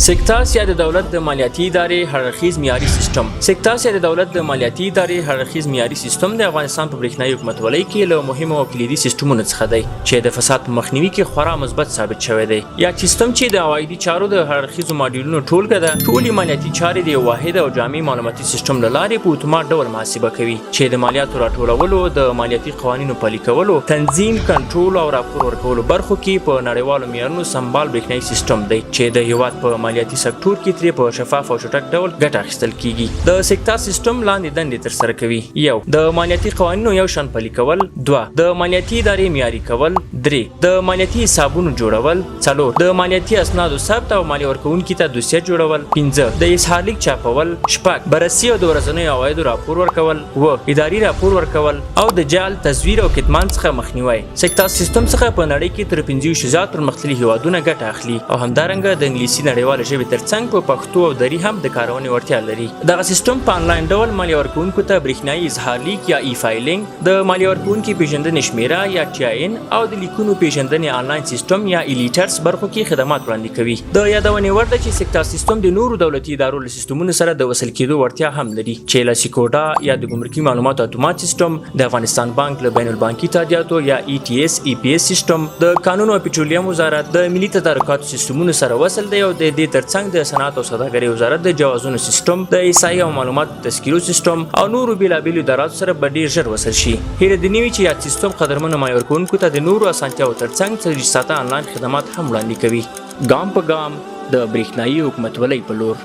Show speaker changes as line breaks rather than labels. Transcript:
سکتاس یا د دولت د مالیاتي ادارې هررخیز معیاري سیستم. سکتاس یا د دولت د مالیاتي ادارې هررخیز معیاري سیستم د افغانستان په برېښنایي حکومتولۍ کې له مهمو او کلیدي سیستمونو څخه دی چې د فساد په مخنیوي کې خورا مثبت ثابت شوی دی. یا سیستم چې د عوایدي چارو د هررخیزو ماډیولونو ټولګه ده، ټولې مالیاتي چارې د یو واحد او جامع معلوماتي سیستم له لارې په اتومات ډول محاسبه کوي چې د مالیاتو راټولولو، د مالیاتي قوانینو پلي کولو، تنظیم، کنټرول او راپور ورکولو برخو کې په نړیوالو معیارونو سمبال برېښنایي سیستم دی چې د هیواد په مالیاتي سکتور کې ترې په شفاف او چټک ډول ګټه اخیستل کیږي. د سکتاس سیستم لاندې دندې ترسره کوي: 1. د مالیاتي قوانینو یو شان پلي کول. 2. د مالیاتي ادارې معیاري کول. 3. د مالیاتي حسابونو جوړول. 4. د مالیاتي اسنادو ثبت او مالیه ورکوونکي ته دوسیه جوړول. 5. د اظهار لیک چاپول. 6. بررسي او د ورځنیو عوایدو راپور ورکول. 7. اداري راپور ورکول او د جعل، تزویر او کتمان څخه مخنیوی. سکتاس سیستم څخه په نړۍ کې تر 25 زیات پرمختللي هیوادونه ګټه اخلي او همدارنګه د انګلیسي نړیواله ژبې ترڅنګ په پښتو او دري هم د کارونې وړتیا لري. دغه سیستم په انلاین ډول مالیه ورکوونکو ته برېښنایي اظهار لیک یا ای فایلینګ، د مالیه ورکوونکي پیژندنې شمیره یا TIN او د لیکونو پیژندنې انلاین سیستم یا ایلیټرز برخو کې خدمات وړاندې کوي. د یادونې وړ ده چې سکتاس سیستم د نورو دولتي ادارو له سیستمونو سره د وصل کېدو وړتیا هم لري چې لاسیکوډا یا د ګمرکي معلوماتو اتومات سیستم، د افغانستان بانک له بین البانکي تادیاتو یا ETS سیستم، د قانون او پټرولیم وزارت د ملي تدارکاتو سیستمونو سره وصل دی او د دې ترڅنګ د صنعت او سوداګرۍ وزارت د جوازونو سیستم، د احصایې او معلوماتو تذکیرو سیستم او نورو بیلابیلو اداراتو سره به ډیر ژر وصل شي. هیله دې نه وي چې یاد سیستم قدرمنو مالیه ورکوونکو ته د نورو اسانتیاوو ترڅنګ 24 ساعته انلاین خدمات هم وړاندې کوي. ګام په ګام د برېښنایي حکومتولۍ په لور.